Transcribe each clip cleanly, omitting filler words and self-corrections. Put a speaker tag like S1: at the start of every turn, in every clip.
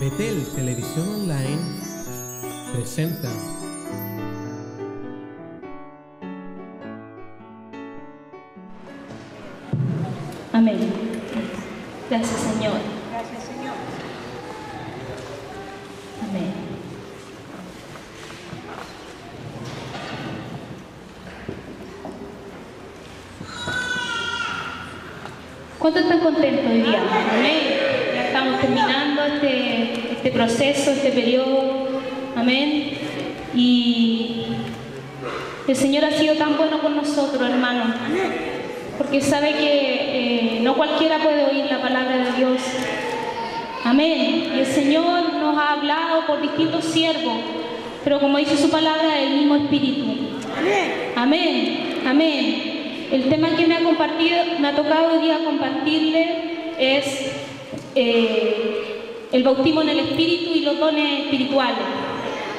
S1: Betel Televisión Online presenta
S2: Amén. Gracias, Señor.
S3: Gracias, Señor.
S2: Amén. ¿Cuántos están contentos hoy día? Amén. Ya estamos terminando este proceso, este periodo. Amén. Y el Señor ha sido tan bueno con nosotros, hermanos. Porque sabe que no cualquiera puede oír la palabra de Dios. Amén. Y el Señor nos ha hablado por distintos siervos, pero como dice su palabra, el mismo Espíritu. Amén. Amén. El tema que me ha tocado hoy día compartirle es el bautismo en el Espíritu y los dones espirituales.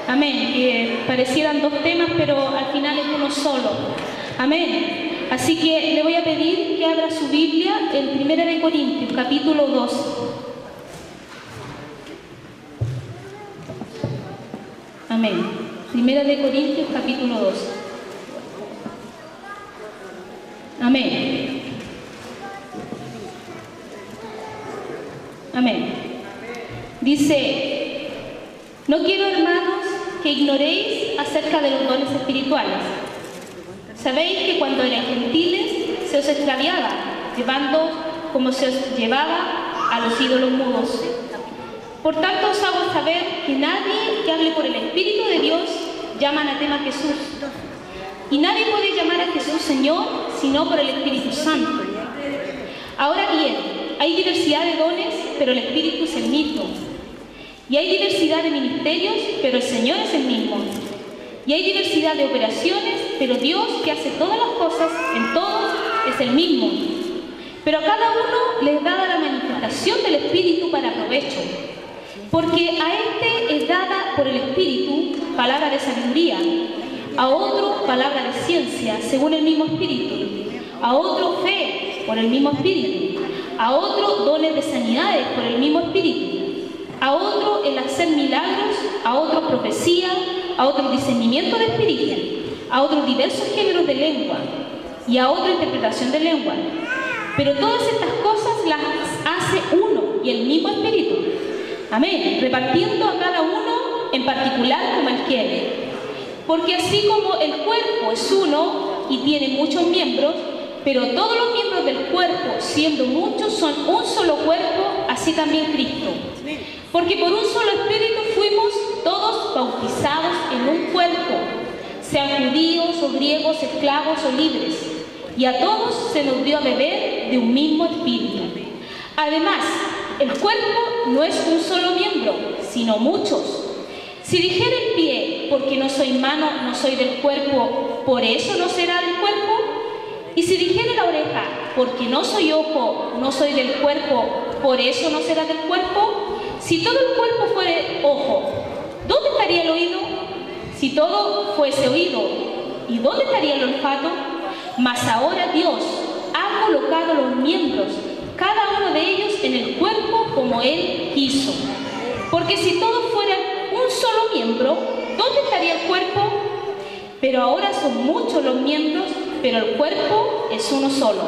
S2: Amén. Que parecieran dos temas, pero al final es uno solo. Amén. Así que le voy a pedir que abra su Biblia en 1 Corintios, capítulo 2. Amén. 1 Corintios, capítulo 2. Amén. Amén. Dice: no quiero, hermanos, que ignoréis acerca de los dones espirituales. Sabéis que cuando eran gentiles se os extraviaba, llevando como se os llevaba a los ídolos mudos. Por tanto os hago saber que nadie que hable por el Espíritu de Dios llama anatema a Jesús. Y nadie puede llamar a Jesús Señor sino por el Espíritu Santo. Ahora bien, hay diversidad de dones, pero el Espíritu es el mismo. Y hay diversidad de ministerios, pero el Señor es el mismo. Y hay diversidad de operaciones, pero Dios, que hace todas las cosas en todos, es el mismo. Pero a cada uno le es dada la manifestación del Espíritu para provecho. Porque a este es dada por el Espíritu palabra de sabiduría, a otro palabra de ciencia, según el mismo Espíritu, a otro fe, por el mismo Espíritu, a otro dones de sanidades, por el mismo Espíritu, a otro el hacer milagros, a otro profecía, a otro discernimiento de espíritu, a otros diversos géneros de lengua y a otra interpretación de lengua. Pero todas estas cosas las hace uno y el mismo Espíritu. Amén. Repartiendo a cada uno en particular como Él quiere. Porque así como el cuerpo es uno y tiene muchos miembros, pero todos los miembros del cuerpo, siendo muchos, son un solo cuerpo, así también Cristo. Porque por un solo Espíritu fuimos todos bautizados en un cuerpo, sean judíos o griegos, esclavos o libres, y a todos se nos dio a beber de un mismo Espíritu. Además, el cuerpo no es un solo miembro, sino muchos. Si dijera el pie, porque no soy mano, no soy del cuerpo, ¿por eso no será del cuerpo? Y si dijera la oreja, porque no soy ojo, no soy del cuerpo, ¿por eso no será del cuerpo? Si todo el cuerpo fuere ojo, ¿dónde estaría el oído? Si todo fuese oído, ¿y dónde estaría el olfato? Mas ahora Dios ha colocado los miembros, cada uno de ellos en el cuerpo como Él quiso. Porque si todo fuera un solo miembro, ¿dónde estaría el cuerpo? Pero ahora son muchos los miembros, pero el cuerpo es uno solo.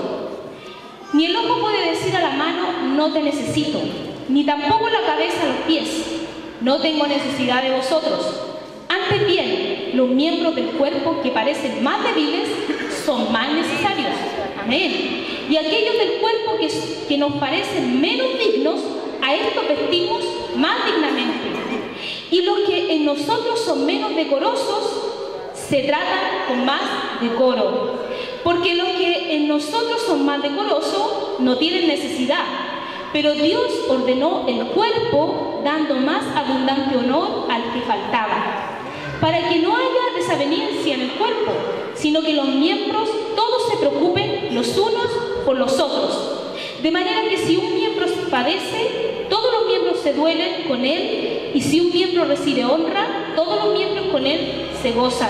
S2: Ni el ojo puede decir a la mano, no te necesito, ni tampoco la cabeza a los pies, no tengo necesidad de vosotros. Antes bien, los miembros del cuerpo que parecen más débiles son más necesarios. Amén. Y aquellos del cuerpo que nos parecen menos dignos, a estos vestimos más dignamente. Y los que en nosotros son menos decorosos, se tratan con más decoro. Porque los que en nosotros son más decorosos no tienen necesidad. Pero Dios ordenó el cuerpo, dando más abundante honor al que faltaba, para que no haya desaveniencia en el cuerpo, sino que los miembros todos se preocupen los unos por los otros. De manera que si un miembro padece, todos los miembros se duelen con él, y si un miembro recibe honra, todos los miembros con él se gozan.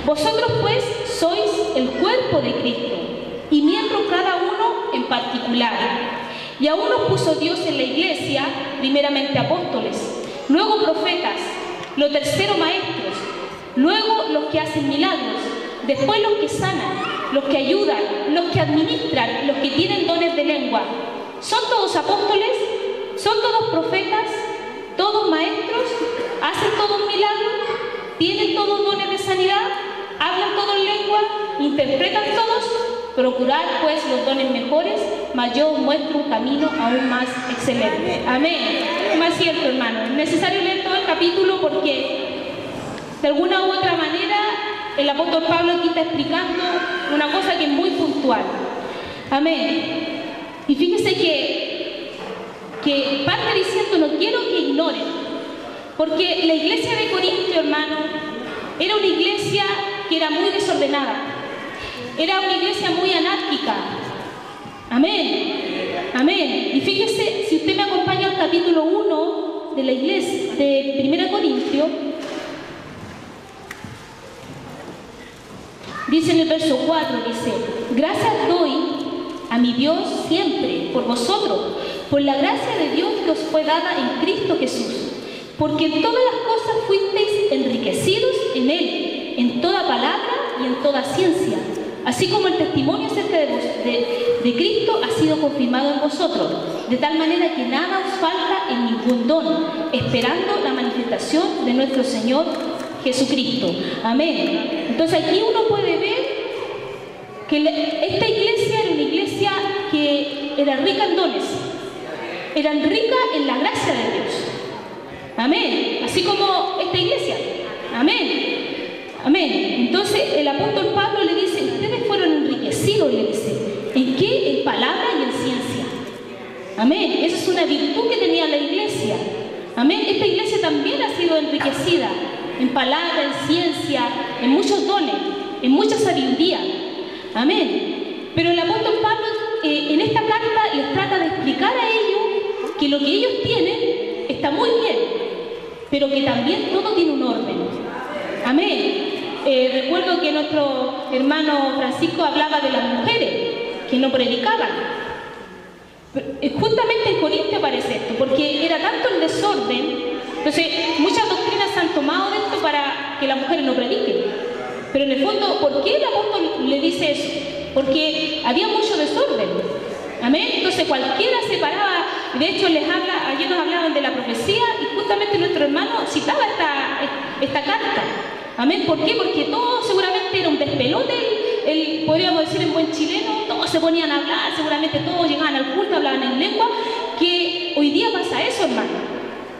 S2: Vosotros pues sois el cuerpo de Cristo, y miembro cada uno en particular. Y a unos puso Dios en la iglesia, primeramente apóstoles, luego profetas, lo tercero maestros, luego los que hacen milagros, después los que sanan, los que ayudan, los que administran, los que tienen dones de lengua. ¿Son todos apóstoles? ¿Son todos profetas? ¿Todos maestros? ¿Hacen todos milagros? ¿Tienen todos dones de sanidad? ¿Hablan todos lengua? ¿Interpretan todos? Procurad pues los dones mejores, mas yo os muestro un camino aún más excelente. Amén. Más cierto, hermano. Es necesario leer todo el capítulo porque de alguna u otra manera el apóstol Pablo aquí está explicando una cosa que es muy puntual. Amén. Y fíjese que parte diciendo, no quiero que ignoren, porque la iglesia de Corintio, hermano, era una iglesia que era muy desordenada, era una iglesia muy anárquica. Amén, amén. Y fíjese, si usted me acompaña al capítulo 1 de la iglesia, de 1 Corintios, dice en el verso 4, dice, gracias doy a mi Dios siempre por vosotros, por la gracia de Dios que os fue dada en Cristo Jesús, porque en todas las cosas fuisteis enriquecidos en Él, en toda palabra y en toda ciencia, así como el testimonio acerca de Cristo ha sido confirmado en vosotros, de tal manera que nada os falta en ningún don, esperando la manifestación de nuestro Señor Jesucristo. Amén. Entonces aquí uno puede ver que esta iglesia era una iglesia que era rica en dones, era rica en la gracia de Dios. Amén. Así como esta iglesia. Amén. Amén. Entonces el apóstol Pablo le dice, ustedes fueron enriquecidos, le dice. ¿En qué? En palabra y en ciencia. Amén. Esa es una virtud que tenía la iglesia. Amén. Esta iglesia también ha sido enriquecida en palabra, en ciencia, en muchos dones, en mucha sabiduría. Amén. Pero el apóstol Pablo en esta carta les trata de explicar a ellos que lo que ellos tienen está muy bien, pero que también todo tiene un orden. Amén. Recuerdo que nuestro hermano Francisco hablaba de las mujeres que no predicaban. Justamente en Corinto aparece esto, porque era tanto el desorden. Entonces, muchas doctrinas se han tomado de esto para que las mujeres no prediquen. Pero en el fondo, ¿por qué el apóstol le dice eso? Porque había mucho desorden. Amén. Entonces cualquiera se paraba. De hecho, ayer nos hablaban de la profecía y justamente nuestro hermano citaba esta carta. Amén. ¿Por qué? Porque todo seguramente era un despelote. Podríamos decir en buen chileno, todos se ponían a hablar, seguramente todos llegaban al culto, hablaban en lengua, que hoy día pasa eso, hermano.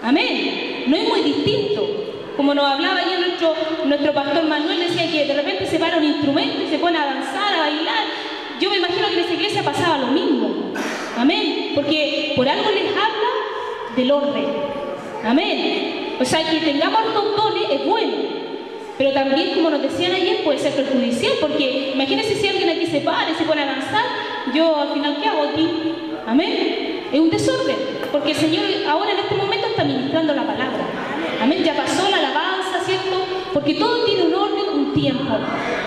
S2: Amén. No es muy distinto. Como nos hablaba ayer nuestro pastor Manuel, decía que de repente se para un instrumento y se pone a danzar, a bailar. Yo me imagino que en esa iglesia pasaba lo mismo. Amén. Porque por algo les habla del orden. Amén. O sea, que tengamos los dones es bueno. Pero también, como nos decían ayer, puede ser perjudicial. Porque imagínense si alguien aquí se para y se pone a danzar. Yo al final, ¿qué hago aquí? Amén. Es un desorden. Porque el Señor ahora en este momento está ministrando la palabra. Amén. Ya pasó la alabanza, ¿cierto? Porque todo tiene un orden, un tiempo.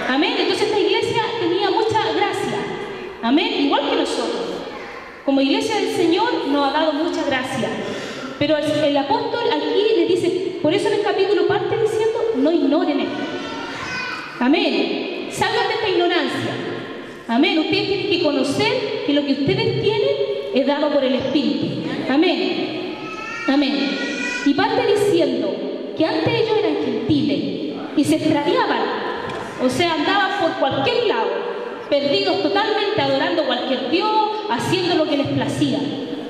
S2: Amén. Entonces esta iglesia tenía mucha gracia. Amén. Igual que nosotros. Como iglesia del Señor nos ha dado mucha gracia. Pero el apóstol aquí le dice, por eso en el capítulo parte diciendo, no ignoren esto. Amén. Salgan de esta ignorancia. Amén. Ustedes tienen que conocer que lo que ustedes tienen es dado por el Espíritu. Amén. Amén. Y parte diciendo que antes ellos eran gentiles y se extraviaban, o sea, andaban por cualquier lado, perdidos totalmente, adorando cualquier Dios, haciendo lo que les placía,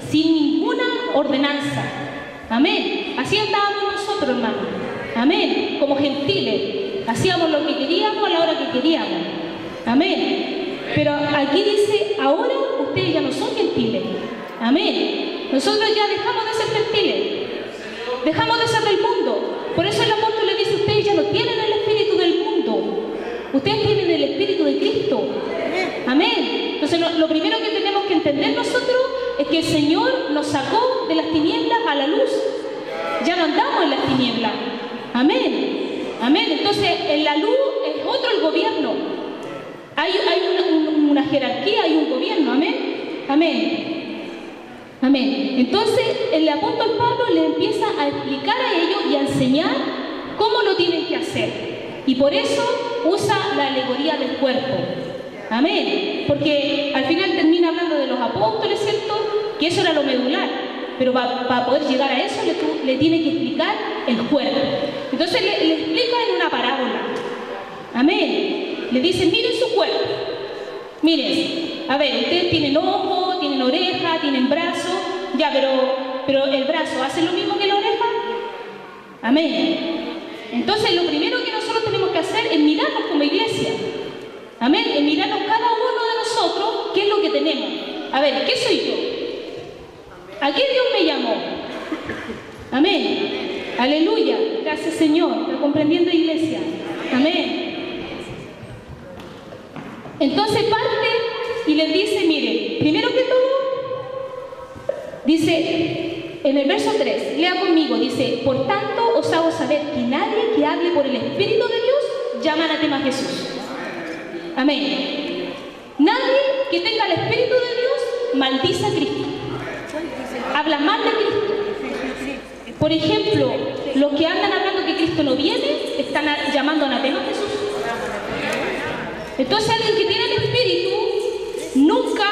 S2: sin ninguna ordenanza. Amén. Así andábamos nosotros, hermanos. Amén. Como gentiles, hacíamos lo que queríamos a la hora que queríamos. Amén. Pero aquí dice, ahora ustedes ya no son gentiles. Amén. Nosotros ya dejamos de ser gentiles. Dejamos de ser del mundo. Por eso el apóstol le dice, ustedes ya no tienen el espíritu del mundo. Ustedes tienen el espíritu de Cristo. Amén. Entonces lo primero que tenemos que entender nosotros es que el Señor nos sacó de las tinieblas a la luz. Ya no andamos en las tinieblas. Amén. Amén. Entonces en la luz es otro el gobierno. Hay una jerarquía, hay un gobierno. Amén. Amén. Amén. Entonces el apóstol Pablo le empieza a explicar a ellos y a enseñar cómo lo tienen que hacer. Y por eso usa la alegoría del cuerpo. Amén. Porque al final termina hablando de los apóstoles, ¿cierto? Que eso era lo medular. Pero para poder llegar a eso le tiene que explicar el cuerpo. Entonces le explica en una parábola. Amén. Le dice, miren su cuerpo. Miren, a ver, ustedes tienen ojo, tienen oreja, tienen brazo. Ya, pero el brazo ¿hace lo mismo que la oreja? Amén. Entonces lo primero que nosotros tenemos que hacer es mirarnos como iglesia. Amén. Es mirarnos cada uno de nosotros qué es lo que tenemos. A ver, ¿qué soy yo? ¿A qué Dios me llamó? Amén. Aleluya. Gracias, Señor. ¿Está comprendiendo, iglesia? Amén. Entonces parte y les dice, mire, primero que todo, dice en el verso 3, lea conmigo, dice, por tanto os hago saber que nadie que hable por el Espíritu de Dios llama anatema a Jesús. Amén. Nadie que tenga el Espíritu de Dios maldice a Cristo. Habla mal de Cristo. Por ejemplo, los que andan hablando que Cristo no viene, están llamando anatema a Jesús. Entonces alguien que tiene el Espíritu, nunca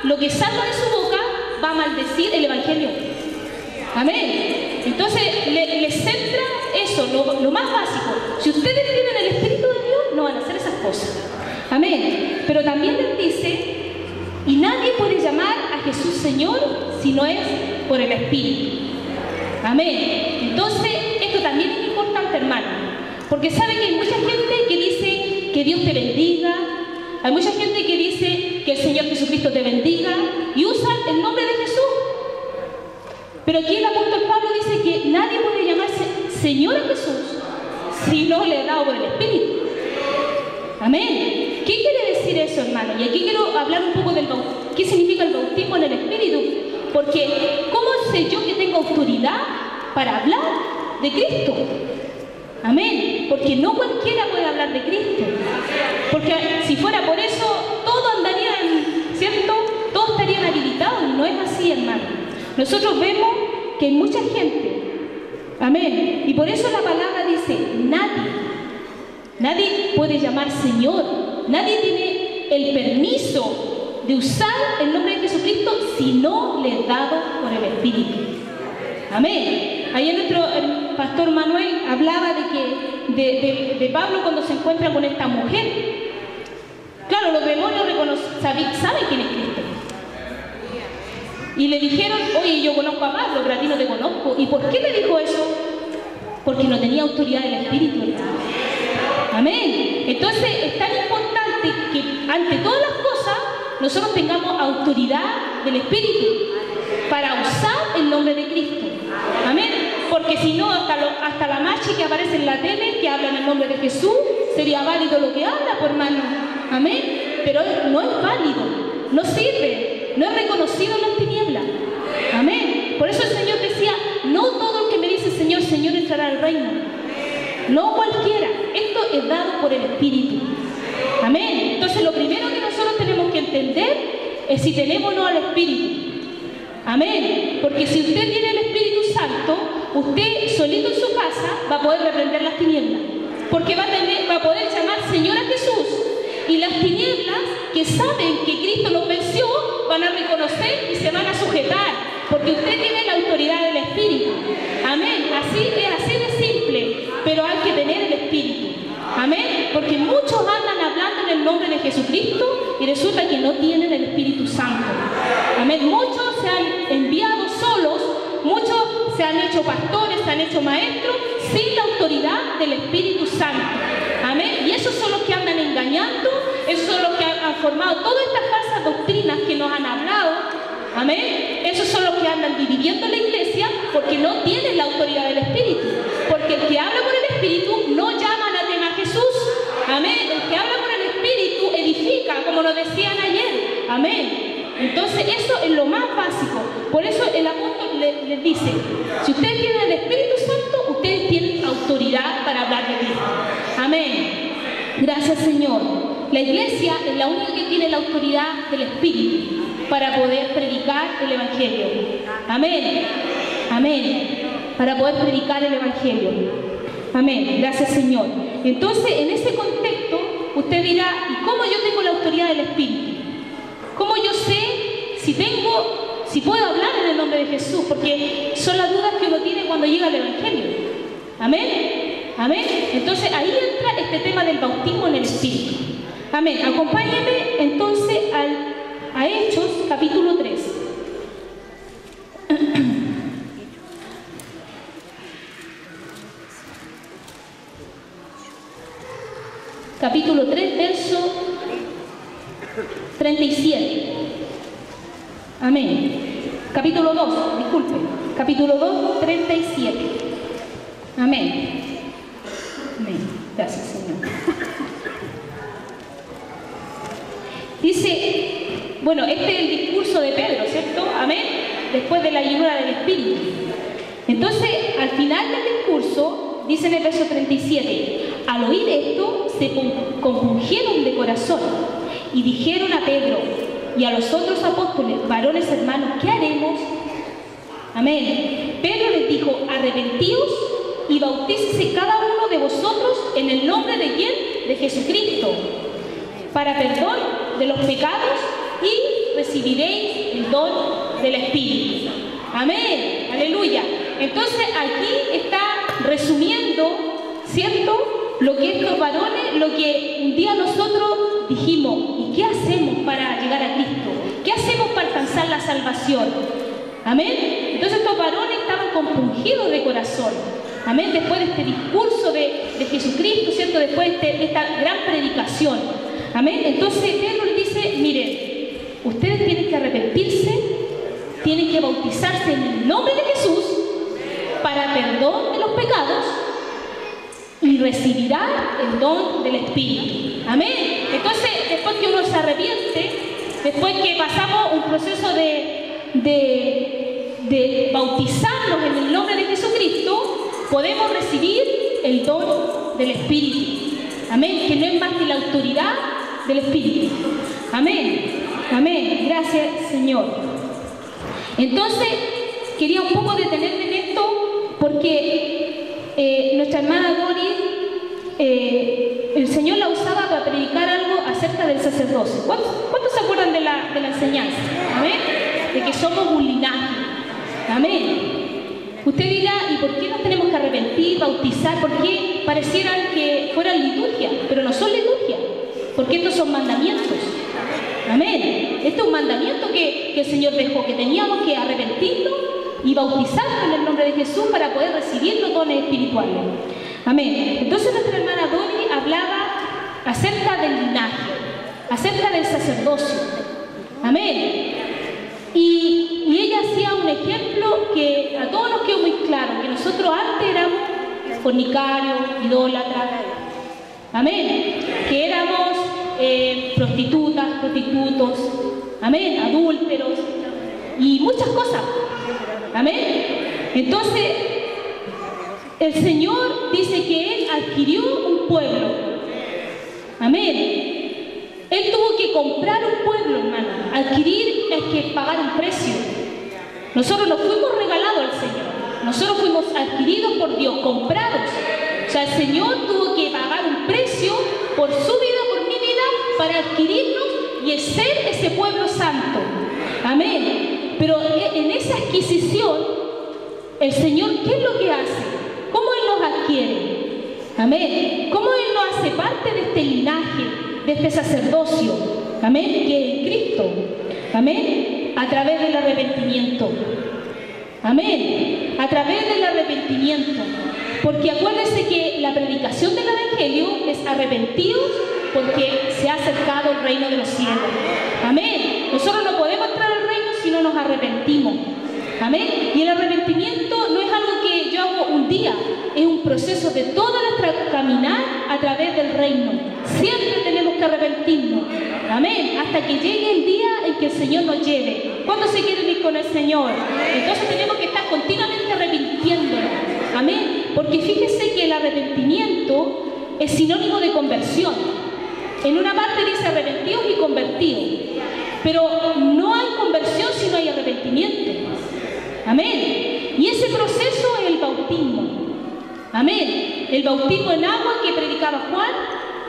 S2: lo que salga de su boca va a maldecir el Evangelio. Amén. Entonces les centra eso, lo más básico. Si ustedes tienen el Espíritu de Dios, no van a hacer esas cosas. Amén. Pero también les dice, y nadie puede llamar a Jesús Señor si no es por el Espíritu. Amén. Entonces, esto también es importante, hermano. Porque sabe que hay mucha gente que dice que Dios te bendiga. Hay mucha gente que dice que el Señor Jesucristo te bendiga. Y usan el nombre de Jesús. Pero aquí el apóstol Pablo dice que nadie puede llamarse Señor a Jesús si no le ha dado por el Espíritu. Amén. ¿Qué quiere decir eso, hermano? Y aquí quiero hablar un poco del bautismo. ¿Qué significa el bautismo en el Espíritu? Porque, ¿cómo sé yo que tengo autoridad para hablar de Cristo? Amén. Porque no cualquiera puede hablar de Cristo. Porque si fuera por eso, todos andarían, ¿cierto? Todos estarían habilitados. Y no es así, hermano. Nosotros vemos que hay mucha gente. Amén. Y por eso la palabra dice, nadie puede llamar Señor. Nadie tiene el permiso de usar el nombre de Jesucristo si no le es dado por el Espíritu. Amén. Ayer el pastor Manuel hablaba de Pablo cuando se encuentra con esta mujer. Claro, los demonios saben quién es Cristo. Y le dijeron, oye, yo conozco a Pablo, pero a ti no te conozco. ¿Y por qué le dijo eso? Porque no tenía autoridad del Espíritu, hermano. Amén. Entonces es tan importante que ante todas las cosas nosotros tengamos autoridad del Espíritu para usar el nombre de Cristo. Amén. Porque si no, hasta la machi que aparece en la tele, que habla en el nombre de Jesús, sería válido lo que habla, por hermano. Amén. Pero no es válido, no sirve, no es reconocido en las tinieblas. Amén. Por eso el Señor decía, no todo el que me dice Señor, Señor entrará al reino. No cualquiera. Esto es dado por el Espíritu. Amén. Entonces lo primero que nosotros tenemos que entender es si tenemos o no al Espíritu. Amén. Porque si usted tiene el Espíritu Santo, usted solito en su casa va a poder reprender las tinieblas. Porque va a poder llamar Señor a Jesús. Y las tinieblas que saben que Cristo los venció van a reconocer y se van a sujetar. Porque usted tiene la autoridad del Espíritu. Amén. Así de simple. Pero hay que tener el Espíritu. Amén. Porque muchos andan hablando en el nombre de Jesucristo y resulta que no tienen el Espíritu Santo. Amén. Muchos se han enviado solos, muchos se han hecho pastores, se han hecho maestros sin la autoridad del Espíritu Santo. Amén. Y esos son los que andan engañando, esos son los que han formado todas estas falsas doctrinas que nos han hablado. Amén. Esos son los que andan dividiendo la iglesia porque no tienen la autoridad del Espíritu. Porque el que habla por el Espíritu no llama anatema a Jesús. Amén. El que habla por el Espíritu edifica, como nos decían ayer. Amén. Entonces eso es lo más básico. Por eso el apóstol les dice, si ustedes tienen el Espíritu Santo, ustedes tienen autoridad para hablar de Cristo. Amén. Gracias, Señor. La iglesia es la única que tiene la autoridad del Espíritu. para poder predicar el Evangelio. Amén. Amén. Para poder predicar el Evangelio. Amén. Gracias, Señor. Entonces, en ese contexto, usted dirá, ¿y cómo yo tengo la autoridad del Espíritu? ¿Cómo yo sé si puedo hablar en el nombre de Jesús? Porque son las dudas que uno tiene cuando llega al Evangelio. Amén. Amén. Entonces, ahí entra este tema del bautismo en el Espíritu. Amén. Acompáñenme entonces a Hechos, capítulo 3. Capítulo 3, verso 37. Amén. Capítulo 2, disculpe. Capítulo 2, 37. Amén. Amén. Gracias, Señor. Dice, bueno, este es el discurso de Pedro, ¿cierto? Amén. Después de la llenura del Espíritu. Entonces, al final del discurso, dice en el verso 37, al oír esto, se compungieron de corazón y dijeron a Pedro y a los otros apóstoles, varones hermanos, ¿qué haremos? Amén. Pedro les dijo, arrepentíos y bautícese cada uno de vosotros en el nombre de ¿quién? De Jesucristo, para perdón de los pecados y recibiréis el don del Espíritu. Amén. Aleluya. Entonces aquí está resumiendo, ¿cierto?, lo que estos varones, lo que un día nosotros dijimos, ¿y qué hacemos para llegar a Cristo? ¿Qué hacemos para alcanzar la salvación? Amén. Entonces estos varones estaban compungidos de corazón. Amén. Después de este discurso de Jesucristo, ¿cierto? Después de esta gran predicación. Amén. Entonces Pedro les dice, miren, ustedes tienen que arrepentirse, tienen que bautizarse en el nombre de Jesús para perdón de los pecados y recibirán el don del Espíritu. Amén. Entonces, después que uno se arrepiente, después que pasamos un proceso de bautizarnos en el nombre de Jesucristo, podemos recibir el don del Espíritu. Amén. Que no es más que la autoridad del Espíritu. Amén. Amén. Gracias, Señor. Entonces, quería un poco detenerme en esto porque nuestra hermana Doris, el Señor la usaba para predicar algo acerca del sacerdocio. ¿Cuántos se acuerdan de la enseñanza? Amén. De que somos un linaje. Amén. Usted dirá, ¿y por qué nos tenemos que arrepentir, bautizar? ¿Por qué parecieran que fueran liturgia? Pero no son liturgia, porque estos son mandamientos. Amén. Este es un mandamiento que el Señor dejó, que teníamos que arrepentirnos y bautizarnos en el nombre de Jesús para poder recibir los dones espirituales. Amén. Entonces nuestra hermana Dori hablaba acerca del linaje, acerca del sacerdocio. Amén. Y ella hacía un ejemplo que a todos nos quedó muy claro, que nosotros antes éramos fornicarios, idólatras. Amén. Que éramos prostitutas, prostitutos. Amén. Adúlteros y muchas cosas. Amén. Entonces, el Señor dice que Él adquirió un pueblo. Amén. Él tuvo que comprar un pueblo, hermano. Adquirir es que pagar un precio. Nosotros no fuimos regalados al Señor. Nosotros fuimos adquiridos por Dios, comprados. O sea, el Señor tuvo que pagar un precio por su vida, por mi vida, para adquirirnos y ser ese pueblo santo. Amén. Pero en esa adquisición, el Señor, ¿qué es lo que hace? ¿Cómo Él nos adquiere? Amén. ¿Cómo Él nos hace parte de este linaje, de este sacerdocio? Amén. Que es Cristo. Amén. A través del arrepentimiento. Amén. A través del arrepentimiento. Porque acuérdense que la predicación del Evangelio es arrepentidos porque se ha acercado el reino de los cielos. Amén. Nosotros no podemos entrar al reino si no nos arrepentimos. Amén. Y el arrepentimiento no es algo que yo hago un día, es un proceso de toda nuestra caminar a través del reino. Siempre tenemos que arrepentirnos. Amén. Hasta que llegue el día en que el Señor nos lleve. ¿Cuándo se quieren ir con el Señor? Entonces tenemos que estar continuamente arrepintiéndonos. Amén. Porque fíjese que el arrepentimiento es sinónimo de conversión. En una parte dice arrepentidos y convertidos. Pero no hay conversión hay arrepentimiento. Amén. Y ese proceso es el bautismo. Amén. El bautismo en agua que predicaba Juan,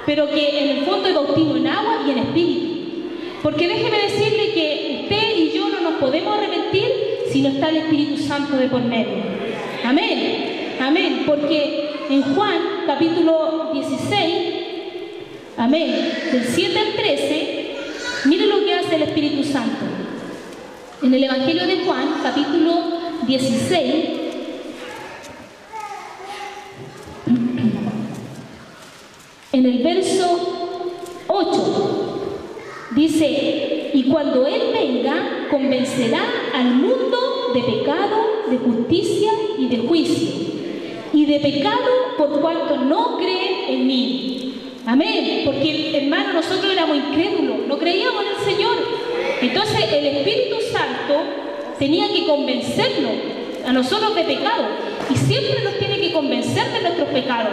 S2: pero que en el fondo es bautismo en agua y en espíritu. Porque déjeme decirle que usted y yo no nos podemos arrepentir si no está el Espíritu Santo de por medio. Amén. Amén. Porque en Juan capítulo 16, amén, del 7 al 13, mire lo que hace el Espíritu Santo. En el Evangelio de Juan, capítulo 16, en el verso 8, dice: y cuando Él venga, convencerá al mundo de pecado, de justicia y de juicio. Y de pecado por cuanto no creen en mí. Amén. Porque, hermano, nosotros éramos incrédulos, no creíamos en el Señor. Entonces el Espíritu Santo tenía que convencernos a nosotros de pecado. Y siempre nos tiene que convencer de nuestros pecados.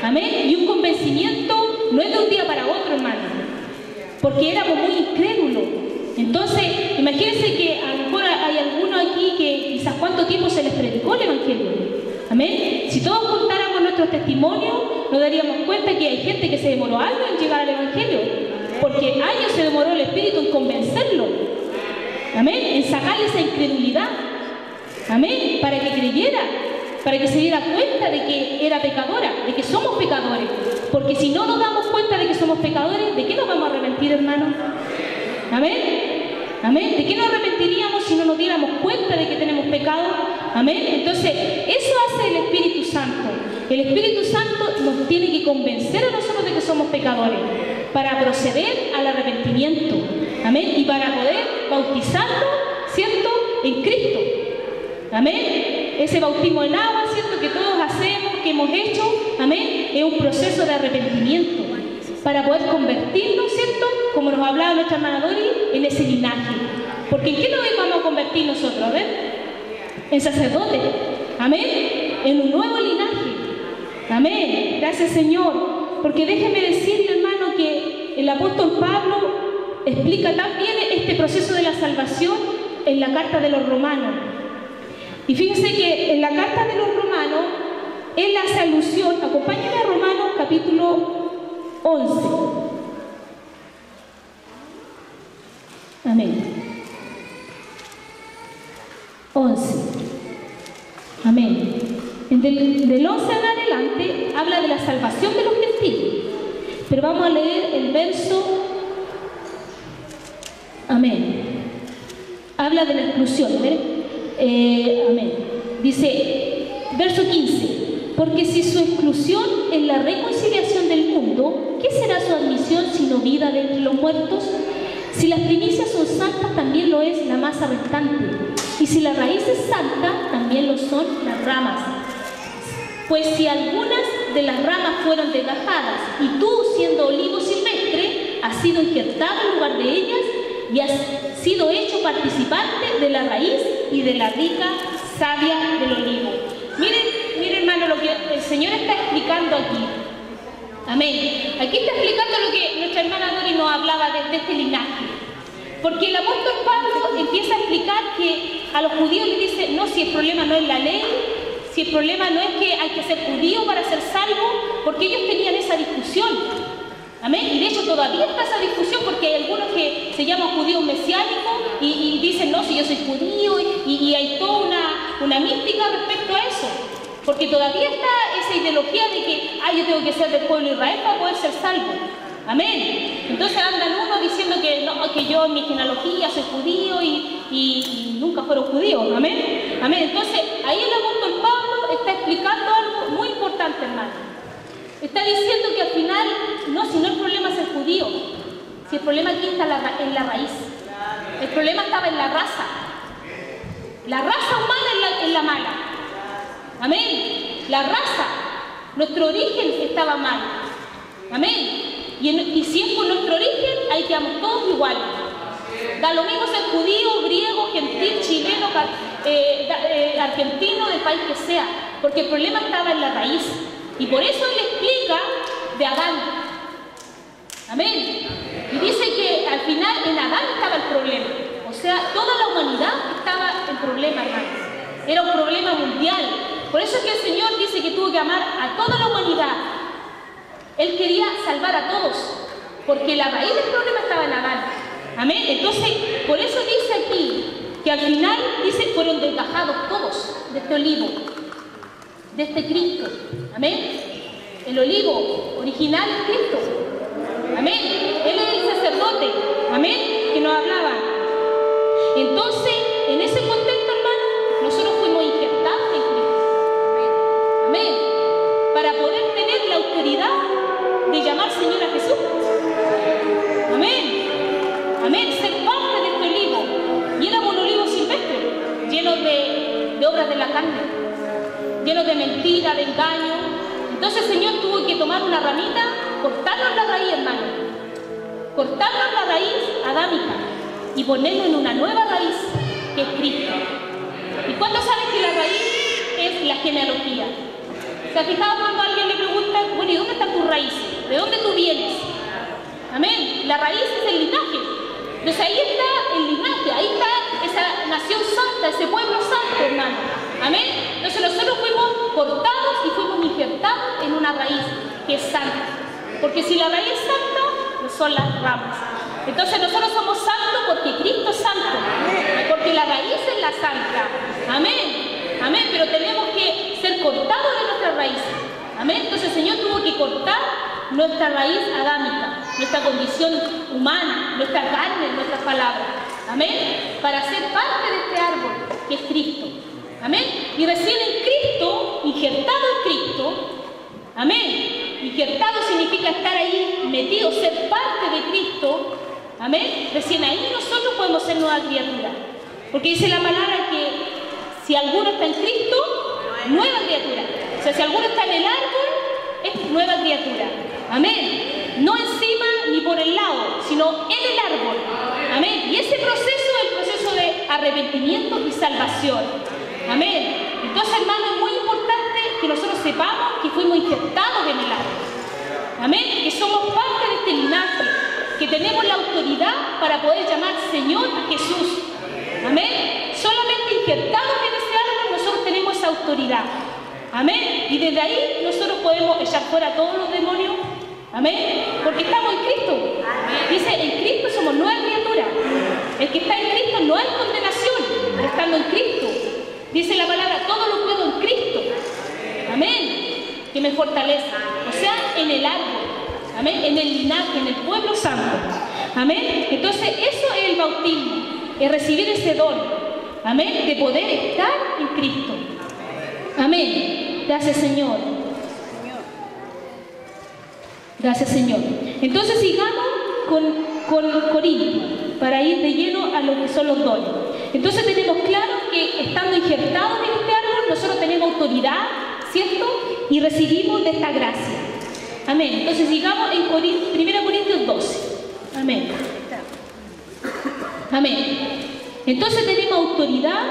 S2: Amén. Y un convencimiento no es de un día para otro, hermano. Porque éramos muy incrédulos. Entonces, imagínense que a lo mejor hay algunos aquí que quizás cuánto tiempo se les predicó el Evangelio. Amén. Si todos contáramos nuestros testimonios, nos daríamos cuenta que hay gente que se demoró años en llegar al Evangelio. Porque años se demoró el Espíritu en convencerlo. Amén. En sacarle esa incredulidad. Amén. Para que creyera. Para que se diera cuenta de que era pecadora, de que somos pecadores. Porque si no nos damos cuenta de que somos pecadores, ¿de qué nos vamos a arrepentir, hermano? Amén. Amén. ¿De qué nos arrepentiríamos si no nos diéramos cuenta de que tenemos pecado? Amén. Entonces, eso hace el Espíritu Santo. El Espíritu Santo nos tiene que convencer a nosotros de que somos pecadores para proceder al arrepentimiento. Amén. Y para poder bautizarnos, ¿cierto?, en Cristo. Amén. Ese bautismo en agua, ¿cierto?, que todos hacemos, que hemos hecho, amén, es un proceso de arrepentimiento para poder convertirnos, ¿cierto?, como nos hablaba nuestra hermana Dori, en ese linaje. Porque ¿en qué nos vamos a convertir nosotros? A ver, en sacerdotes, amén, en un nuevo linaje, amén. Gracias, Señor. Porque déjeme decirle, hermano, que el apóstol Pablo explica tan bien este proceso de la salvación en la carta de los Romanos. Y fíjense que en la carta de los Romanos, él hace alusión, acompáñenme a Romanos capítulo 11. Amén. 11. Amén. Del 11 en adelante habla de la salvación de los gentiles. Pero vamos a leer el verso. Amén. Habla de la exclusión. Amén. Dice, verso 15. Porque si su exclusión es la reconciliación del mundo, ¿qué será su admisión sino vida de entre los muertos? Si las primicias son santas, también lo es la masa restante. Y si la raíz es santa, también lo son las ramas. Pues si algunas de las ramas fueron desgajadas, y tú, siendo olivo silvestre, has sido injertado en lugar de ellas, y has sido hecho participante de la raíz y de la rica savia del olivo. Miren, hermano, lo que el Señor está explicando aquí. Amén. Aquí está explicando lo que nuestra hermana Dori nos hablaba de este linaje. Porque el apóstol Pablo empieza a explicar que a los judíos les dice, no, si el problema no es la ley, si el problema no es que hay que ser judío para ser salvo, porque ellos tenían esa discusión. Amén. Y de hecho todavía está esa discusión porque hay algunos que se llaman judíos mesiánicos y dicen, no, si yo soy judío, y hay toda una mística respecto a eso. Porque todavía está esa ideología de que yo tengo que ser del pueblo de Israel para poder ser salvo. Amén. Entonces andan unos diciendo que no, que yo en mi genealogía soy judío y nunca fueron judíos. Amén. Amén. Entonces ahí el apóstol Pablo está explicando algo muy importante, hermano. Está diciendo que al final, no, si no el problema es el judío, si el problema aquí está en la raíz. El problema estaba en la raza. La raza humana es la mala. Amén. La raza, nuestro origen estaba mal. Amén. Y si es por nuestro origen, ahí quedamos todos iguales. Da lo mismo ser judío, griego, gentil, chileno, argentino, del país que sea. Porque el problema estaba en la raíz. Y por eso él explica de Adán. Amén. Y dice que al final en Adán estaba el problema. O sea, toda la humanidad estaba en problemas, hermanos. Era un problema mundial. Por eso es que el Señor dice que tuvo que amar a toda la humanidad. Él quería salvar a todos, porque la raíz del problema estaba en Adán. Amén. Entonces, por eso dice aquí que al final, dice, fueron desgajados todos de este olivo, de este Cristo. Amén. El olivo original es Cristo. Amén. Él es el sacerdote. Amén. Que nos hablaba. Entonces, en ese contexto, hermano, nosotros fuimos injertados en Cristo. Amén. Para poder tener la autoridad de llamar Señor a Jesús. Amén. Amén. Ser parte de este olivo. Y éramos un olivo silvestre, lleno de obras de la carne, lleno de mentira, de engaño. Entonces el Señor tuvo que tomar una ramita, cortarnos la raíz, hermano. Cortarnos la raíz adámica y ponernos en una nueva raíz, que es Cristo. ¿Y cuántos saben que la raíz es la genealogía? ¿Se ha fijado cuando a alguien le pregunta, bueno, ¿y dónde están tus raíces? ¿De dónde tú vienes? Amén. La raíz es el linaje. Entonces ahí está el linaje, ahí está esa nación santa, ese pueblo santo, hermano. Amén. Entonces nosotros fuimos cortados y fuimos injertados en una raíz que es santa. Porque si la raíz es santa, no son las ramas. Entonces nosotros somos santos porque Cristo es santo. Porque la raíz es la santa. Amén. Amén. Pero tenemos que ser cortados de nuestras raíces. Amén. Entonces el Señor tuvo que cortar nuestra raíz adámica, nuestra condición humana, nuestra carne, nuestras palabras. Amén. Para ser parte de este árbol que es Cristo. Amén. Y recién en Cristo, injertado en Cristo, amén. Injertado significa estar ahí metido, ser parte de Cristo. Amén. Recién ahí nosotros podemos ser nueva criatura. Porque dice la palabra que si alguno está en Cristo, nueva criatura. O sea, si alguno está en el árbol, es nueva criatura. Amén. No encima ni por el lado, sino en el árbol. Amén. Y ese proceso es el proceso de arrepentimiento y salvación. Amén. Entonces, hermano, es muy importante que nosotros sepamos que fuimos injertados en el árbol. Amén. Que somos parte de este linaje, que tenemos la autoridad para poder llamar Señor a Jesús. Amén. Solamente injertados en ese árbol nosotros tenemos esa autoridad. Amén. Y desde ahí nosotros podemos echar fuera a todos los demonios. Amén. Porque estamos en Cristo. Dice, en Cristo somos nueva criatura. El que está en Cristo no hay condenación, estando en Cristo. Dice la palabra, todo lo puedo en Cristo. Amén. Que me fortalece. O sea, en el árbol. Amén. En el linaje, en el pueblo santo. Amén. Entonces, eso es el bautismo. Es recibir ese don. Amén. De poder estar en Cristo. Amén. Gracias, Señor. Gracias, Señor. Entonces sigamos con Corintios, para ir de lleno a lo que son los dones. Entonces tenemos claro que estando injertados en este árbol, nosotros tenemos autoridad, ¿cierto? Y recibimos de esta gracia. Amén. Entonces sigamos en 1 Corintios 12. Amén. Amén. Entonces tenemos autoridad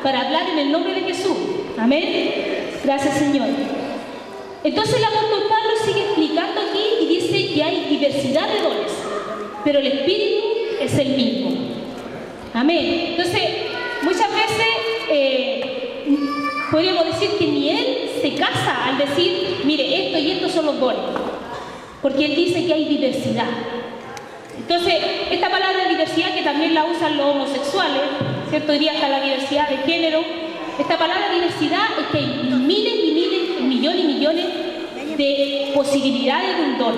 S2: para hablar en el nombre de Jesús. Amén. Gracias, Señor. Entonces el apóstol Pablo sigue explicando aquí y dice que hay diversidad de dones, pero el Espíritu es el mismo. Amén. Entonces, muchas veces podríamos decir que ni él se casa al decir, mire, esto y esto son los dones, porque él dice que hay diversidad. Entonces, esta palabra de diversidad, que también la usan los homosexuales, ¿cierto? Hoy día está la diversidad de género. Esta palabra diversidad es que hay miles y miles, millones y millones de posibilidades de un don.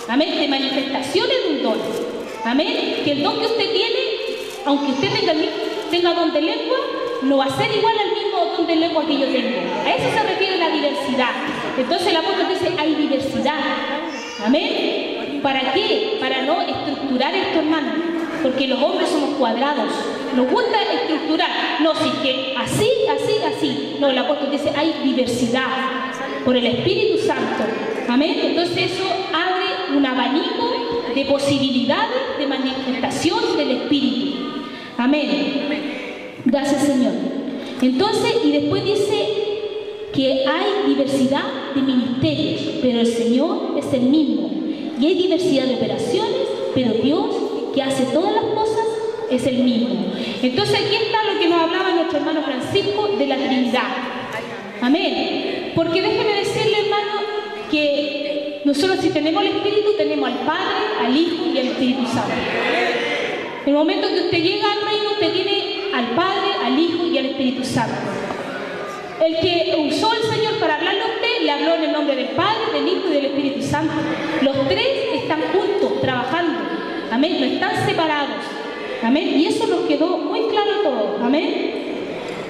S2: Amén. De manifestaciones de un don. Amén. Que el don que usted tiene, aunque usted tenga don de lengua, no va a ser igual al mismo don de lengua que yo tengo. A eso se refiere la diversidad. Entonces el apóstol dice, hay diversidad. Amén. ¿Para qué? Para no estructurar esto, hermano. Porque los hombres somos cuadrados. Nos gusta estructurar. No, si que así, así, así. No, el apóstol dice, hay diversidad por el Espíritu Santo. Amén. Entonces eso abre un abanico de posibilidades de manifestación del Espíritu. Amén. Gracias, Señor. Entonces, y después dice que hay diversidad de ministerios, pero el Señor es el mismo. Y hay diversidad de operaciones, pero Dios, que hace todas las cosas es el mismo. Entonces aquí está lo que nos hablaba nuestro hermano Francisco de la Trinidad. Amén. Porque déjeme decirle, hermano, que nosotros si tenemos el Espíritu, tenemos al Padre, al Hijo y al Espíritu Santo. En el momento que usted llega al reino, usted tiene al Padre, al Hijo y al Espíritu Santo. El que usó el Señor para hablarle a usted, le habló en el nombre del Padre, del Hijo y del Espíritu Santo. Los tres están juntos, trabajando. Amén. No están separados. Amén. Y eso nos quedó muy claro a todos. Amén.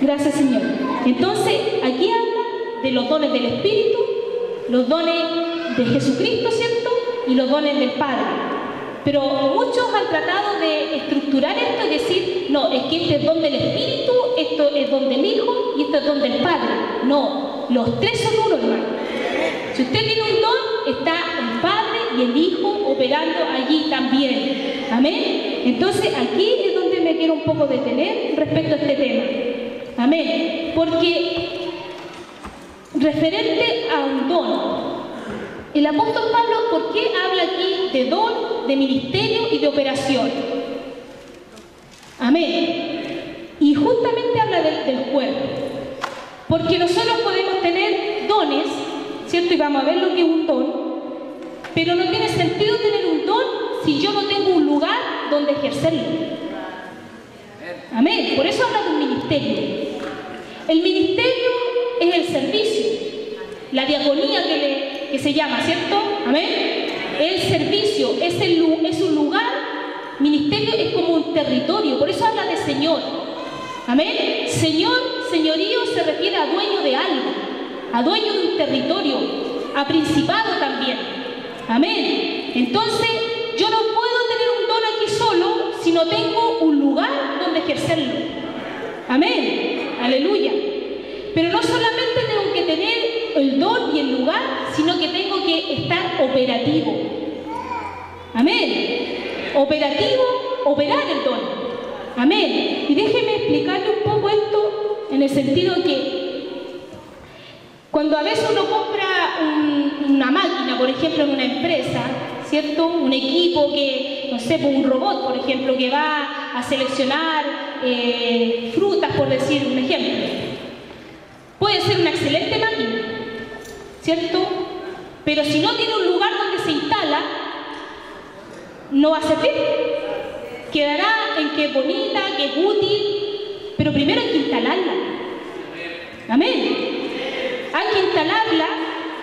S2: Gracias, Señor. Entonces, aquí habla de los dones del Espíritu, los dones de Jesucristo, ¿cierto? Y los dones del Padre. Pero muchos han tratado de estructurar esto y decir, no, es que este es don del Espíritu, esto es don del Hijo y esto es don del Padre. No, los tres son uno, hermano. Si usted tiene un don, está el Padre y el Hijo operando allí también. Amén. Entonces aquí es donde me quiero un poco detener respecto a este tema. Amén. Porque referente a un don, el apóstol Pablo, ¿por qué habla aquí de don, de ministerio y de operación? Amén. Y justamente habla del cuerpo. Porque nosotros podemos tener dones, ¿cierto? Y vamos a ver lo que es un don, pero no tiene sentido tener un don si yo no tengo un lugar donde ejercerlo. Amén. Por eso habla de un ministerio. El ministerio es el servicio, la diaconía que se llama, ¿cierto? Amén. El servicio es un lugar, ministerio es como un territorio, por eso habla de Señor. Amén. Señor, señorío se refiere a dueño de algo, a dueño de un territorio, a principado también. Amén. Entonces, yo no puedo tener un don aquí solo si no tengo un lugar donde ejercerlo. Amén. Aleluya. Pero no solamente tengo que tener el don y el lugar, sino que tengo que estar operativo. Amén. Operativo, operar el don. Amén. Y déjeme explicarle un poco esto en el sentido que cuando a veces uno compra una máquina, por ejemplo, en una empresa, ¿cierto? Un equipo que, no sé, un robot, por ejemplo, que va a seleccionar frutas, por decir un ejemplo. Puede ser una excelente máquina, ¿cierto? Pero si no tiene un lugar donde se instala, no va a servir. Quedará en que es bonita, que es útil, pero primero hay que instalarla. Amén. Hay que instalarla,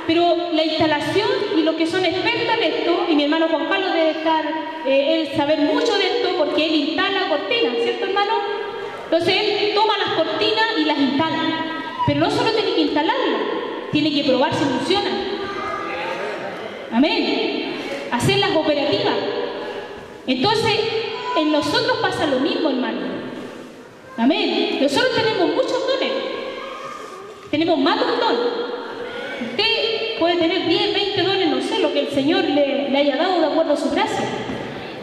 S2: pero la instalación, y los que son expertos en esto, y mi hermano Juan Pablo debe estar, él saber mucho de esto, porque él instala cortinas, ¿cierto, hermano? Entonces él toma las cortinas y las instala. Pero no solo tiene que instalarla, tiene que probar si funciona. Amén. Hacerlas operativas. Entonces, en nosotros pasa lo mismo, hermano. Amén. Nosotros tenemos muchos dones. Tenemos más de un don. Usted puede tener 10, 20 dones, no sé, lo que el Señor le haya dado de acuerdo a su gracia.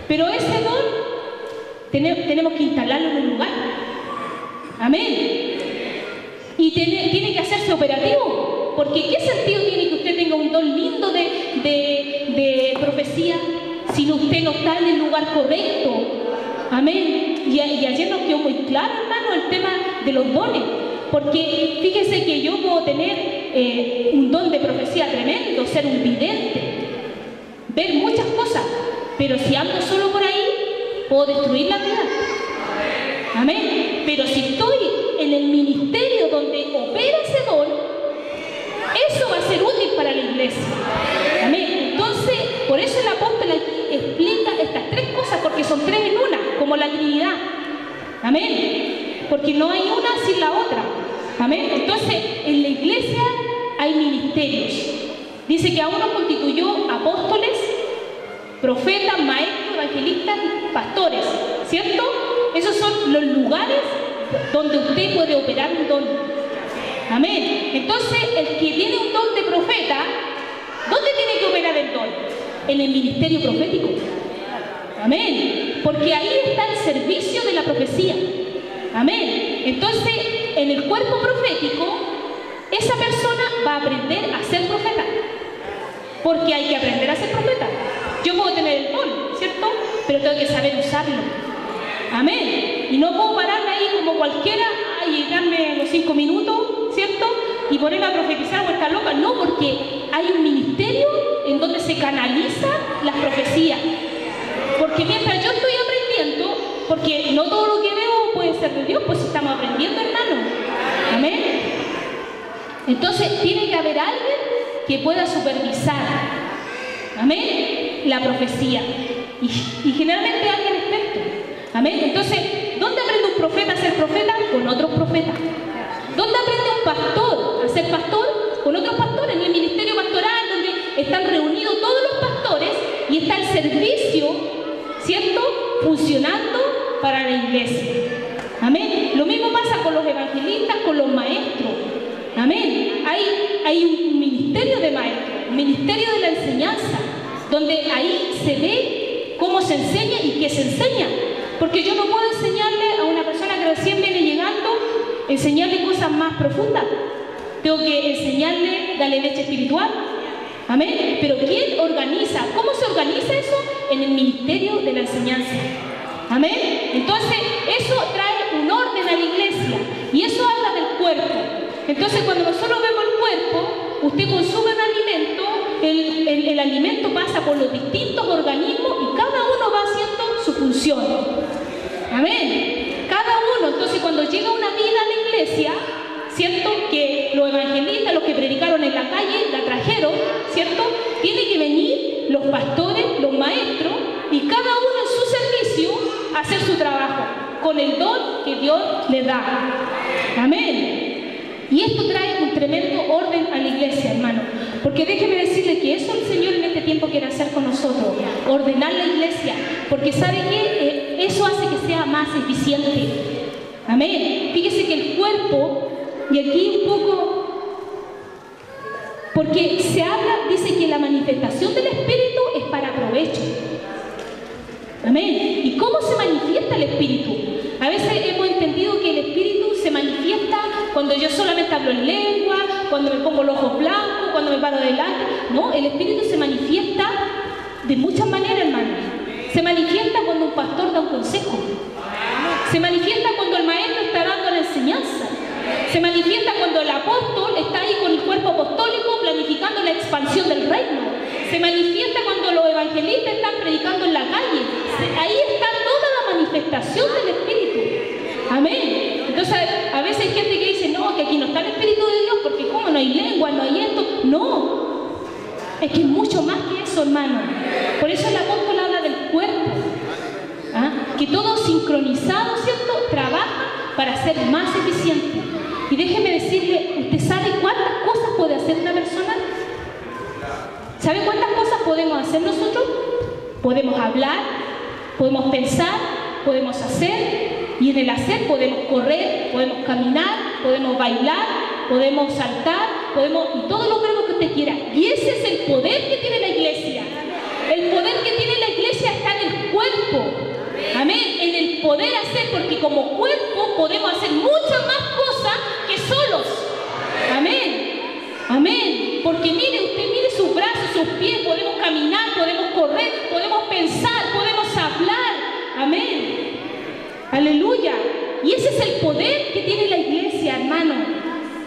S2: Pero ese don tenemos que instalarlo en un lugar. Amén. Y tiene que hacerse operativo, porque ¿qué sentido tiene que usted tenga un don lindo de profecía si usted no está en el lugar correcto? Amén. Y ayer nos quedó muy claro, hermano, el tema de los dones, porque fíjese que yo puedo tener un don de profecía tremendo, ser un vidente, ver muchas cosas, pero si ando solo por ahí, puedo destruir la vida. Amén. Pero si estoy en el ministerio donde opera ese don, eso va a ser útil para la iglesia. Amén. Entonces, por eso el apóstol aquí explica estas tres cosas, porque son tres en una, como la Trinidad. Amén. Porque no hay una sin la otra. Amén. Entonces, en la iglesia hay ministerios. Dice que a uno constituyó apóstoles, profetas, maestros, evangelistas y pastores, ¿cierto? Esos son los lugares donde usted puede operar un don. Amén. Entonces, el que tiene un don de profeta, ¿dónde tiene que operar el don? En el ministerio profético. Amén. Porque ahí está el servicio de la profecía. Amén. Entonces, en el cuerpo profético, esa persona va a aprender a ser profeta. Porque hay que aprender a ser profeta. Yo puedo tener el don, ¿cierto? Pero tengo que saber usarlo. Amén. Y no puedo pararme ahí como cualquiera y darme los 5 minutos, ¿cierto? Y ponerme a profetizar o estar loca. No, porque hay un ministerio en donde se canalizan las profecías. Porque mientras yo estoy aprendiendo, porque no todo lo que veo puede ser de Dios, pues estamos aprendiendo, hermano. Amén. Entonces tiene que haber alguien que pueda supervisar, amén, la profecía. Y generalmente alguien experto. Amén. Entonces, ¿dónde aprende un profeta a ser profeta? Con otros profetas. ¿Dónde aprende un pastor a ser pastor? Con otros pastores. En el ministerio pastoral, donde están reunidos todos los pastores y está el servicio, ¿cierto?, funcionando para la iglesia. Amén. Lo mismo pasa con los evangelistas, con los maestros. Amén. Hay un ministerio de maestros, un ministerio de la enseñanza, donde ahí se ve cómo se enseña y qué se enseña. Porque yo no puedo enseñarle a una persona que recién viene llegando, enseñarle cosas más profundas. Tengo que enseñarle, darle leche espiritual. Amén. Pero ¿quién organiza? ¿Cómo se organiza eso? En el ministerio de la enseñanza. Amén. Entonces, eso trae un orden a la iglesia. Y eso habla del cuerpo. Entonces, cuando nosotros vemos el cuerpo, usted consume un alimento, el alimento pasa por los distintos organismos y cada uno va haciendo su función. Amén. Cada uno. Entonces, cuando llega una vida a la iglesia, ¿cierto?, que los evangelistas, los que predicaron en la calle, la trajeron, ¿cierto?, tienen que venir los pastores, los maestros, y cada uno en su servicio a hacer su trabajo, con el don que Dios le da. Amén. Y esto trae un tremendo orden a la iglesia, hermano. Porque déjeme decirle que eso el Señor en este tiempo quiere hacer con nosotros. Ordenar la iglesia. Porque ¿sabe qué? Eso hace que sea más eficiente. Amén. Fíjese que el cuerpo, y aquí un poco, porque se habla, dice que la manifestación del Espíritu es para provecho. Amén. ¿Y cómo se manifiesta el Espíritu? A veces hemos entendido que el Espíritu se manifiesta cuando yo solamente hablo en lengua, cuando me pongo los ojos blancos, cuando me paro delante. No, el Espíritu se manifiesta de muchas maneras, hermano. Se manifiesta cuando un pastor da un consejo. Se manifiesta cuando el maestro está dando la enseñanza. Se manifiesta cuando el apóstol está ahí con el cuerpo apostólico planificando la expansión del reino. Se manifiesta cuando los evangelistas están predicando en la calle. Ahí está toda la manifestación del Espíritu. Amén. Entonces, a veces hay gente que dice, no, que aquí no está el Espíritu de Dios, porque como no hay lengua, no hay esto. No. Es que es mucho más que eso, hermano. Por eso el apóstol habla del cuerpo. ¿Ah? Que todo sincronizado, ¿cierto?, trabaja para ser más eficiente. Y déjeme decirle, ¿usted sabe cuántas cosas puede hacer una persona? ¿Sabe cuántas cosas podemos hacer nosotros? Podemos hablar, podemos pensar, podemos hacer, y en el hacer podemos correr, podemos caminar, podemos bailar, podemos saltar, y todos los verbos que usted quiera. Y ese es el poder que tiene la iglesia. El poder que tiene la iglesia está en el cuerpo. Amén. En el poder hacer, porque como cuerpo podemos hacer muchas más cosas que solos. Amén. Amén. Porque mire, usted mire sus brazos, sus pies, podemos caminar, podemos correr, podemos pensar, podemos hablar. Amén. Aleluya. Y ese es el poder que tiene la iglesia, hermano.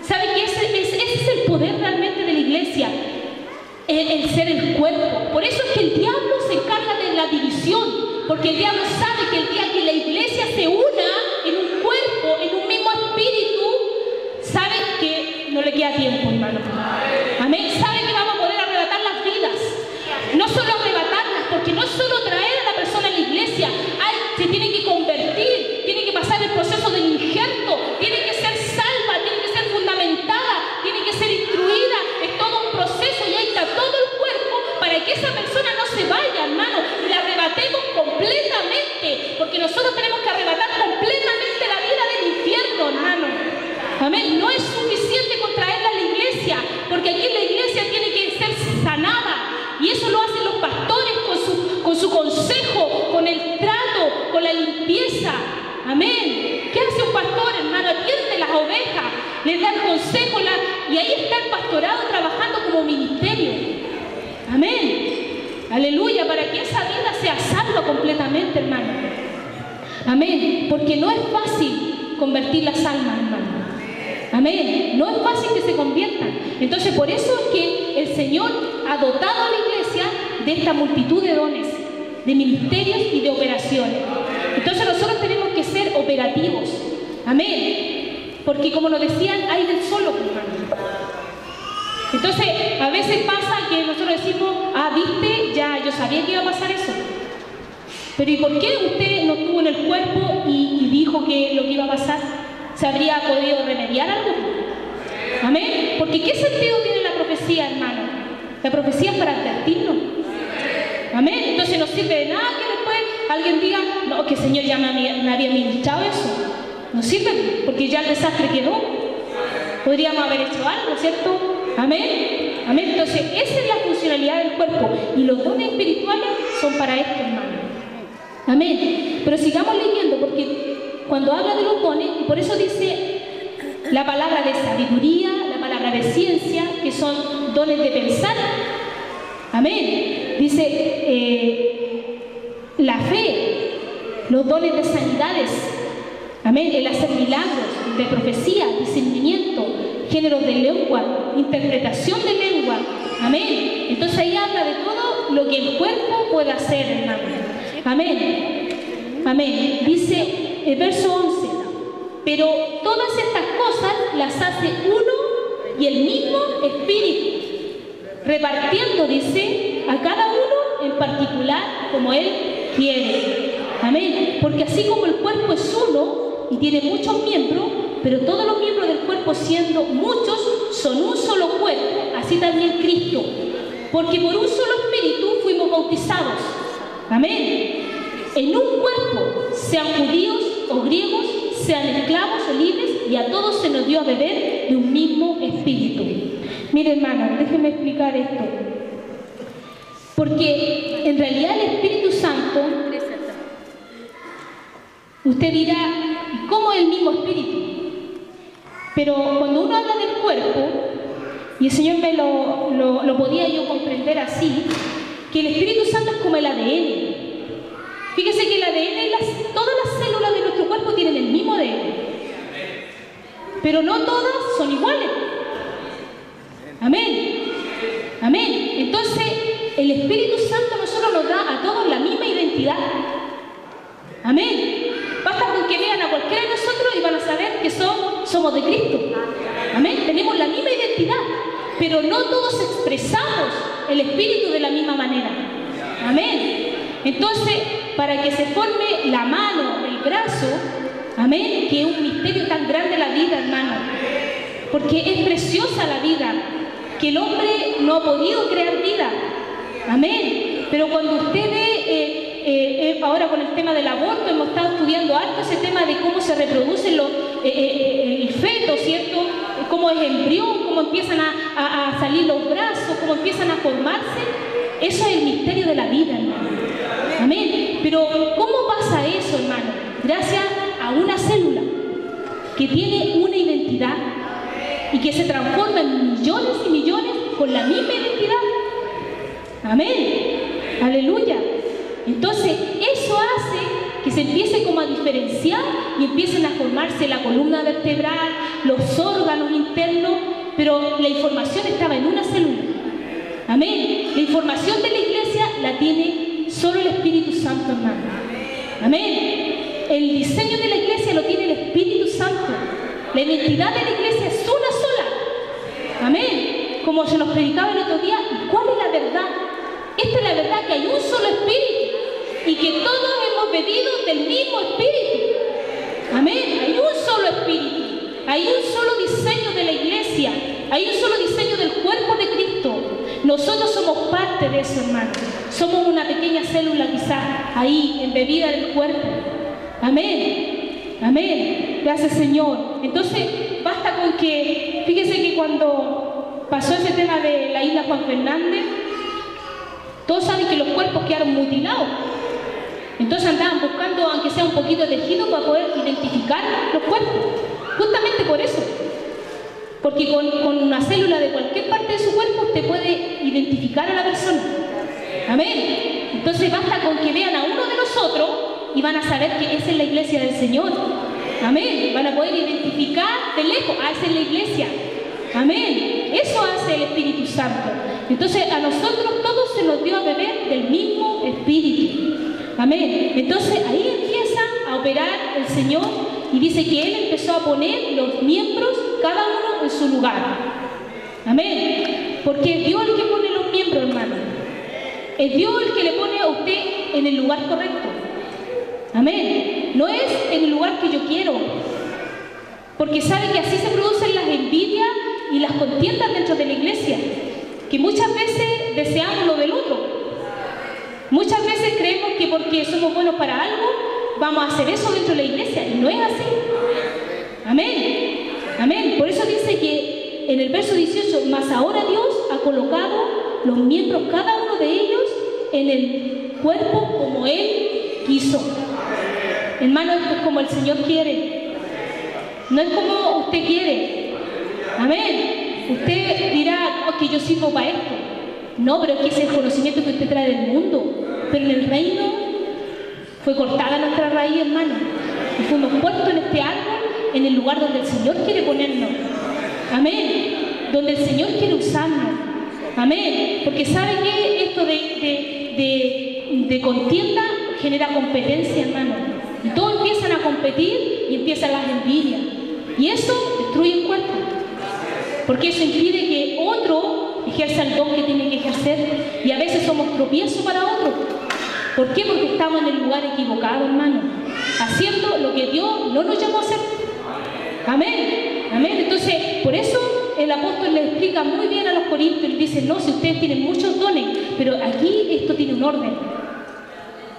S2: ¿Sabe que ese es el poder realmente de la iglesia? El ser el cuerpo. Por eso es que el diablo se encarga de la división. Porque el diablo sabe que el día que la iglesia se una en un cuerpo, en un mismo espíritu, sabe que no le queda tiempo, hermano. Amén. Sabe que vamos a poder arrebatar las vidas. No solo arrebatarlas, porque no es solo traer a la persona a la iglesia. Se tiene que convertir, tiene que pasar el proceso del injerto, tiene que ser salva, tiene que ser fundamentada, tiene que ser instruida. Es todo un proceso y ahí está todo el cuerpo para que esa persona no se vaya, hermano, y la arrebatemos completamente, porque nosotros tenemos que arrebatar completamente la vida del infierno, hermano. Amén. No es suficiente con traerla a la iglesia, porque aquí la iglesia tiene que ser sanada, y eso lo hacen los pastores con su consejo, con el trato, con la limpieza. Amén. ¿Qué hace un pastor, hermano? Atiende las ovejas, les da el consejo, y ahí está el pastorado trabajando como ministerio. Amén. Aleluya, para que esa vida sea salva completamente, hermano. Amén. Porque no es fácil convertir las almas, hermano. Amén. No es fácil que se conviertan. Entonces, por eso es que el Señor ha dotado a la iglesia de esta multitud de dones, de ministerios y de operaciones. Entonces, nosotros tenemos que ser operativos. Amén. Porque, como nos decían, hay del solo, hermano. Entonces, a veces pasa que nosotros decimos, viste, ya yo sabía que iba a pasar eso. Pero ¿y por qué usted no estuvo en el cuerpo y dijo que lo que iba a pasar? ¿Se habría podido remediar algo? Amén. Porque ¿qué sentido tiene la profecía, hermano? La profecía es para advertirnos. Amén. Entonces no sirve de nada que después alguien diga, no, que el Señor ya me había ministrado eso. No sirve, porque ya el desastre quedó. Podríamos haber hecho algo, ¿cierto? Amén. Amén. Entonces esa es la funcionalidad del cuerpo. Y los dones espirituales son para esto, hermano. Amén. Pero sigamos leyendo, porque cuando habla de los dones, y por eso dice la palabra de sabiduría, la palabra de ciencia, que son dones de pensar. Amén. Dice la fe, los dones de sanidades. Amén. El hacer milagros, de profecía, discernimiento, géneros de lengua, interpretación de lengua. Amén. Entonces ahí habla de todo lo que el cuerpo puede hacer, hermano. Amén. Amén. Dice el verso 11, pero todas estas cosas las hace uno y el mismo Espíritu, repartiendo, dice, a cada uno en particular como Él quiere. Amén. Porque así como el cuerpo es uno y tiene muchos miembros, pero todos los miembros del cuerpo, siendo muchos, son un solo cuerpo, así también Cristo. Porque por un solo Espíritu fuimos bautizados. Amén. En un cuerpo, sean judíos o griegos, sean esclavos o libres, y a todos se nos dio a beber de un mismo Espíritu. Mire, hermano, déjenme explicar esto. Porque en realidad el Espíritu Santo, usted dirá, ¿cómo es el mismo Espíritu? Pero cuando uno habla del cuerpo, y el Señor me lo podía yo comprender así, que el Espíritu Santo es como el ADN. Fíjese que el ADN, todas las células de nuestro cuerpo tienen el mismo ADN, pero no todas son iguales. Amén. Amén. Entonces, el Espíritu Santo a nosotros nos da a todos la misma identidad. Amén. Basta con que vean a cualquiera de nosotros y van a saber que somos de Cristo. Amén. Tenemos la misma identidad, pero no todos expresamos el Espíritu de la misma manera. Amén. Entonces, para que se forme la mano, el brazo, amén, que es un misterio tan grande la vida, hermano, porque es preciosa la vida, que el hombre no ha podido crear vida. Amén. Pero cuando usted ve, ahora con el tema del aborto, hemos estado estudiando harto ese tema de cómo se reproducen el feto, ¿cierto? Cómo es embrión, cómo empiezan a salir los brazos, cómo empiezan a formarse. Eso es el misterio de la vida, hermano. Amén. Pero ¿cómo pasa eso, hermano? Gracias a una célula que tiene una identidad y que se transforma en millones y millones con la misma identidad. Amén. Aleluya. Entonces, eso hace que se empiece como a diferenciar y empiecen a formarse la columna vertebral, los órganos internos, pero la información estaba en una célula. Amén. La información de la iglesia la tiene solo el Espíritu Santo, hermano. Amén. El diseño de la iglesia lo tiene el Espíritu Santo. La identidad de la iglesia es una sola. Amén. Como se nos predicaba el otro día, ¿cuál es la verdad? Esta es la verdad, que hay un solo Espíritu y que todos hemos bebido del mismo Espíritu. Amén. Hay un solo Espíritu. Hay un solo diseño de la iglesia. Hay un solo diseño del cuerpo de Cristo. Nosotros somos parte de eso, hermano. Somos una pequeña célula quizás ahí, embebida en el cuerpo. Amén. Amén. Gracias, Señor. Entonces, basta con que, fíjese que cuando pasó ese tema de la isla Juan Fernández, todos saben que los cuerpos quedaron mutilados. Entonces andaban buscando, aunque sea un poquito de tejido, para poder identificar los cuerpos. Justamente por eso. Porque con una célula de cualquier parte de su cuerpo usted puede identificar a la persona. Amén. Entonces basta con que vean a uno de nosotros y van a saber que esa es la iglesia del Señor. Amén. Van a poder identificar de lejos, esa es la iglesia. Amén. Eso hace el Espíritu Santo. Entonces a nosotros todos se nos dio a beber del mismo Espíritu. Amén. Entonces ahí empieza a operar el Señor y dice que Él empezó a poner los miembros, cada uno en su lugar. Amén. Porque es Dios el que pone los miembros, hermano. Es Dios el que le pone a usted en el lugar correcto. Amén. No es en el lugar que yo quiero. Porque sabe que así se producen las envidias y las contiendas dentro de la iglesia. Que muchas veces deseamos lo del otro. Muchas veces creemos que porque somos buenos para algo, vamos a hacer eso dentro de la iglesia. Y no es así. Amén. Amén. Por eso dice que en el verso 18, mas ahora Dios ha colocado los miembros, cada uno de ellos, en el cuerpo como Él quiso. Hermano, esto es como el Señor quiere. No es como usted quiere. Amén. Usted dirá, oh, que yo sirvo para esto. No, pero es que ese es el conocimiento que usted trae del mundo. Pero en el reino fue cortada nuestra raíz, hermano. Y fuimos puestos en este árbol, en el lugar donde el Señor quiere ponernos. Amén. Donde el Señor quiere usarnos. Amén. Porque sabe que esto de contienda genera competencia, hermano. Y todos empiezan a competir y empiezan las envidias. Y eso destruye el cuerpo. Porque eso impide que otro ejerza el don que tiene que ejercer. Y a veces somos tropiezo para otro. ¿Por qué? Porque estamos en el lugar equivocado, hermano. Haciendo lo que Dios no nos llamó a hacer. Amén. Amén. Entonces, por eso el apóstol le explica muy bien a los corintios. Él dice, no, si ustedes tienen muchos dones, pero aquí esto tiene un orden.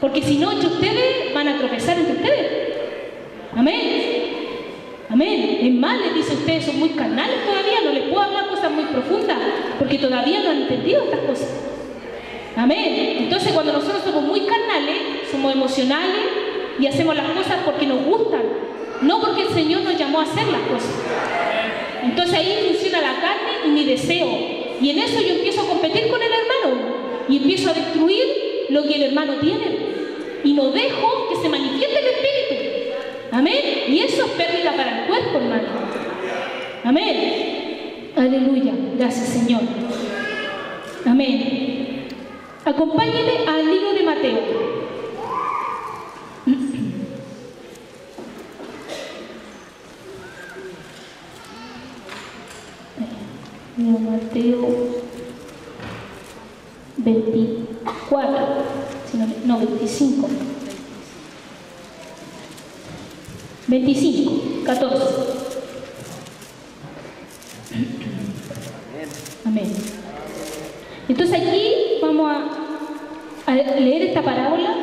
S2: Porque si no, entre ustedes van a tropezar entre ustedes. Amén. Amén. Es más, les dice, ustedes son muy carnales todavía, no les puedo hablar cosas muy profundas, porque todavía no han entendido estas cosas. Amén. Entonces, cuando nosotros somos muy carnales, somos emocionales y hacemos las cosas porque nos gustan, no porque el Señor nos llamó a hacer las cosas. Entonces ahí funciona la carne y mi deseo. Y en eso yo empiezo a competir con el hermano y empiezo a destruir lo que el hermano tiene. Y no dejo que se manifieste el Espíritu. Amén. Y eso es pérdida para el cuerpo, hermano. Amén. Aleluya. Gracias, Señor. Amén. Acompáñenme al libro de Mateo. Mateo 24, no, 25. 25, 14. Amén. Entonces aquí vamos a leer esta parábola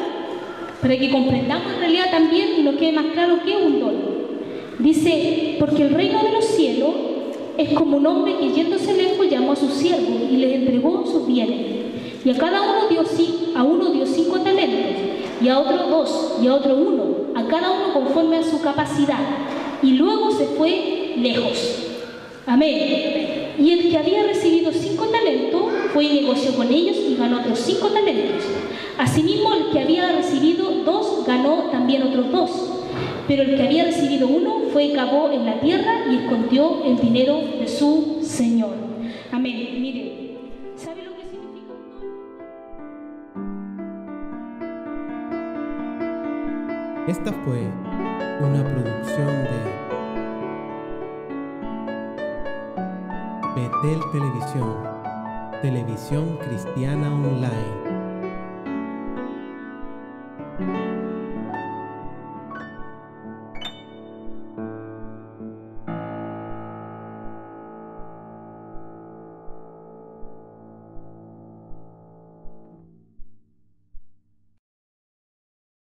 S2: para que comprendamos en realidad también y nos quede más claro qué es un don. Dice, porque el reino de los cielos es como un hombre que yéndose lejos llamó a sus siervos y les entregó sus bienes. Y a cada uno dio 5 talentos, y a otro 2, y a otro 1, a cada uno conforme a su capacidad. Y luego se fue lejos. Amén. Y el que había recibido 5 talentos fue y negoció con ellos y ganó otros 5 talentos. Asimismo, el que había recibido 2 ganó también otros 2. Pero el que había recibido 1 fue y cavó en la tierra y escondió el dinero de su Señor. Amén. Mire, ¿sabe lo que significa un don?
S1: Esta fue una producción de Betel Televisión, Televisión Cristiana Online.